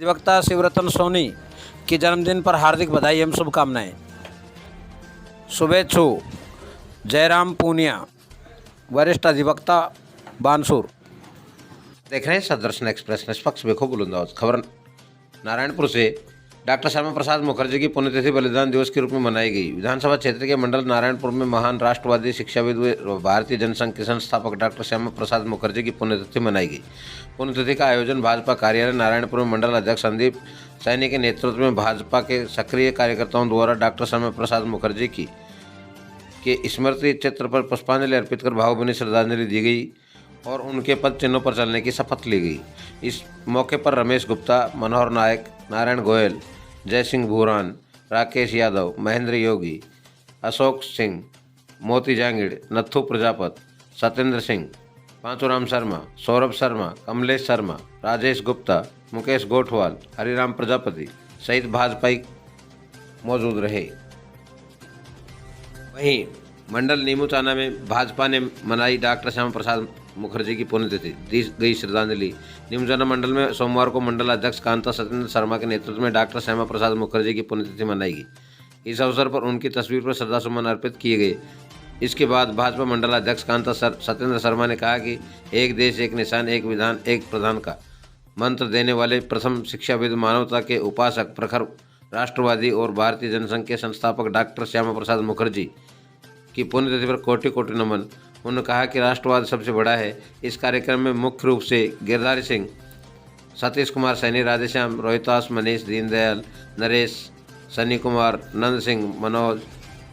अधिवक्ता शिवरतन सोनी की जन्मदिन पर हार्दिक बधाई एवं शुभकामनाएं। शुभेच्छु जयराम पूनिया, वरिष्ठ अधिवक्ता, बानसूर। देख रहे हैं सदर्शन एक्सप्रेस, निष्पक्ष बेखो बुलंदाबाद। खबर नारायणपुर से डॉक्टर श्यामा प्रसाद मुखर्जी की पुण्यतिथि बलिदान दिवस के रूप में मनाई गई। विधानसभा क्षेत्र के मंडल नारायणपुर में महान राष्ट्रवादी शिक्षाविद व भारतीय जनसंघ के संस्थापक डॉक्टर श्यामा प्रसाद मुखर्जी की पुण्यतिथि मनाई गई। पुण्यतिथि का आयोजन भाजपा कार्यालय नारायणपुर में मंडल अध्यक्ष संदीप सैनी के नेतृत्व में भाजपा के सक्रिय कार्यकर्ताओं द्वारा डॉक्टर श्यामा प्रसाद मुखर्जी के स्मृति चित्र पर पुष्पांजलि अर्पित कर भावभीनी श्रद्धांजलि दी गई और उनके पद चिन्हों पर चलने की शपथ ली गई। इस मौके पर रमेश गुप्ता, मनोहर नायक, नारायण गोयल, जय सिंह भूरान, राकेश यादव, महेंद्र योगी, अशोक सिंह, मोती जांगिड़, नत्थू प्रजापत, सत्येंद्र सिंह, पांचूराम शर्मा, सौरभ शर्मा, कमलेश शर्मा, राजेश गुप्ता, मुकेश गोठवाल, हरिराम प्रजापति सहित भाजपाई मौजूद रहे। वहीं मंडल नीमूचाना में भाजपा ने मनाई डॉक्टर श्यामा प्रसाद मुखर्जी की पुण्यतिथि, दी गई श्रद्धांजलि। नीमूचाना मंडल में सोमवार को मंडल अध्यक्ष कांता सत्येंद्र शर्मा के नेतृत्व में डॉक्टर श्यामा प्रसाद मुखर्जी की पुण्यतिथि मनाई गई। इस अवसर पर उनकी तस्वीर पर श्रद्धासुमन अर्पित किए गए। इसके बाद भाजपा मंडल अध्यक्ष कांता सत्येंद्र शर्मा ने कहा कि एक देश एक निशान एक विधान एक प्रधान का मंत्र देने वाले प्रथम शिक्षाविद, मानवता के उपासक, प्रखर राष्ट्रवादी और भारतीय जनसंघ के संस्थापक डॉक्टर श्यामा प्रसाद मुखर्जी की पुण्यतिथि पर कोटि कोटि नमन। उन्होंने कहा कि राष्ट्रवाद सबसे बड़ा है। इस कार्यक्रम में मुख्य रूप से गिरधारी सिंह, सतीश कुमार सैनी, राधेश्याम, रोहितास, मनीष, दीनदयाल, नरेश, सनी कुमार, नंद सिंह, मनोज,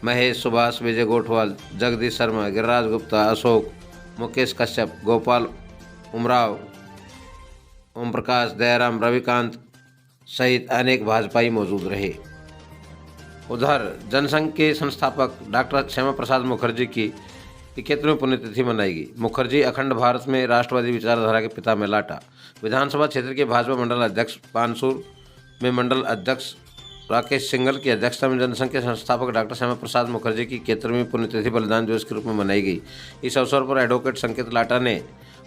महेश, सुभाष, विजय गोठवाल, जगदीश शर्मा, गिरिराज गुप्ता, अशोक, मुकेश कश्यप, गोपाल उमराव, ओम प्रकाश, दयाराम, रविकांत सहित अनेक भाजपाई मौजूद रहे। उधर जनसंघ के संस्थापक डॉक्टर श्यामा प्रसाद मुखर्जी की 71वीं पुण्यतिथि मनाई गई। मुखर्जी अखंड भारत में राष्ट्रवादी विचारधारा के पिता में लाटा। विधानसभा क्षेत्र के भाजपा मंडल अध्यक्ष बानसूर में मंडल अध्यक्ष राकेश सिंघल की अध्यक्षता में जनसंघ के संस्थापक डॉक्टर श्यामा प्रसाद मुखर्जी की 71वीं पुण्यतिथि बलिदान दिवस के रूप में मनाई गई। इस अवसर पर एडवोकेट संकेत लाटा ने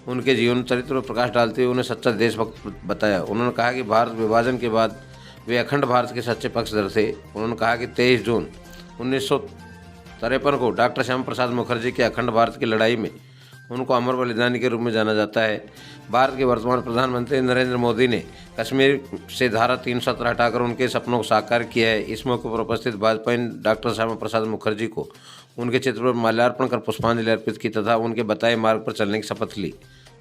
उनके जीवन चरित्र पर प्रकाश डालते हुए उन्हें सच्चा देशभक्त बताया। उन्होंने कहा कि भारत विभाजन के बाद वे अखंड भारत के सच्चे पक्षधर थे। उन्होंने कहा कि 23 जून 1953 को डॉक्टर श्यामा प्रसाद मुखर्जी के अखंड भारत की लड़ाई में उनको अमर बलिदानी के रूप में जाना जाता है। भारत के वर्तमान प्रधानमंत्री नरेंद्र मोदी ने कश्मीर से धारा 370 हटाकर उनके सपनों को साकार किया है। इस मौके पर उपस्थित भाजपा ने डॉक्टर श्यामा प्रसाद मुखर्जी को उनके चित्र पर माल्यार्पण कर पुष्पांजलि अर्पित की तथा उनके बताए मार्ग पर चलने की शपथ ली।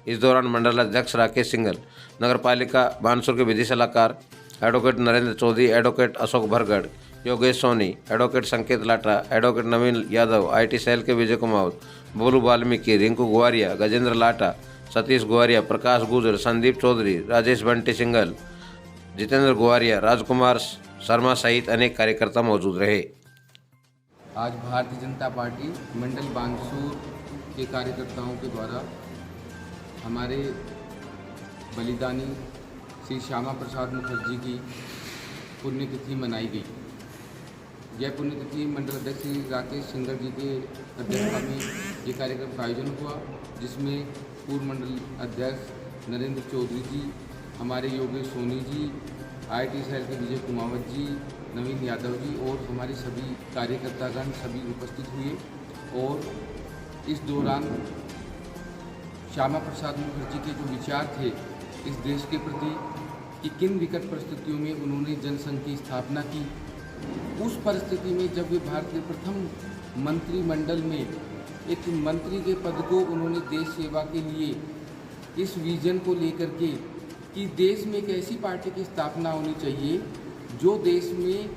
इस दौरान मंडल अध्यक्ष राकेश सिंघल, नगर पालिका बानसूर के विधि सलाहकार advocate Narendra Chaudhary, advocate Ashok Bhargarh, Yogesh Soni, advocate Sanket Lata, advocate Naveen Yadav, IT cell के विजय कुमार, बोलू वाल्मीकि, रिंकू गुवारिया, गजेंद्र लाटा, सतीश गुवारिया, प्रकाश गुजर, संदीप चौधरी, राजेश बंटी सिंघल, जितेंद्र गुवारिया, राजकुमार शर्मा सहित अनेक कार्यकर्ता मौजूद रहे। आज भारतीय जनता पार्टी मंडल बानसूर के कार्यकर्ताओं के द्वारा हमारे बलिदानी श्री श्यामा प्रसाद मुखर्जी की पुण्यतिथि मनाई गई। यह पुण्यतिथि मंडल अध्यक्ष श्री राकेश सिंघल जी के अध्यक्षता में ये कार्यक्रम का आयोजन हुआ, जिसमें पूर्व मंडल अध्यक्ष नरेंद्र चौधरी जी, हमारे योगेश सोनी जी, IT सेल के विजय कुमार जी, नवीन यादव जी और हमारे सभी कार्यकर्तागण सभी उपस्थित हुए। और इस दौरान श्यामा प्रसाद मुखर्जी के जो विचार थे इस देश के प्रति कि किन विकट परिस्थितियों में उन्होंने जनसंघ की स्थापना की, उस परिस्थिति में जब वे भारत के प्रथम मंत्रिमंडल में एक मंत्री के पद को उन्होंने देश सेवा के लिए इस विजन को लेकर के कि देश में एक ऐसी पार्टी की स्थापना होनी चाहिए जो देश में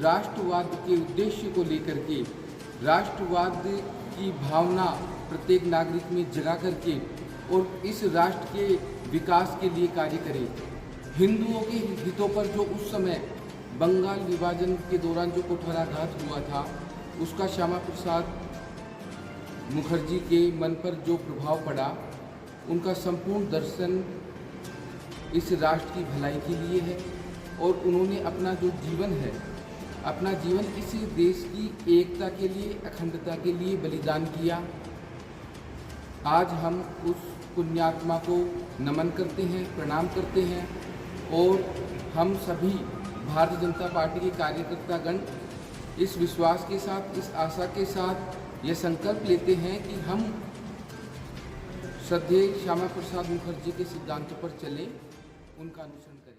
राष्ट्रवाद के उद्देश्य को लेकर के राष्ट्रवाद की भावना प्रत्येक नागरिक में जगा करके और इस राष्ट्र के विकास के लिए कार्य करे। हिंदुओं के हितों पर जो उस समय बंगाल विभाजन के दौरान जो कुठाराघात हुआ था, उसका श्यामा प्रसाद मुखर्जी के मन पर जो प्रभाव पड़ा, उनका संपूर्ण दर्शन इस राष्ट्र की भलाई के लिए है और उन्होंने अपना जो जीवन है, अपना जीवन इसी देश की एकता के लिए, अखंडता के लिए बलिदान किया। आज हम उस पुण्यात्मा को नमन करते हैं, प्रणाम करते हैं और हम सभी भारतीय जनता पार्टी के कार्यकर्तागण इस विश्वास के साथ, इस आशा के साथ ये संकल्प लेते हैं कि हम श्रद्धेय श्यामा प्रसाद मुखर्जी के सिद्धांतों पर चलें, उनका अनुसरण करें।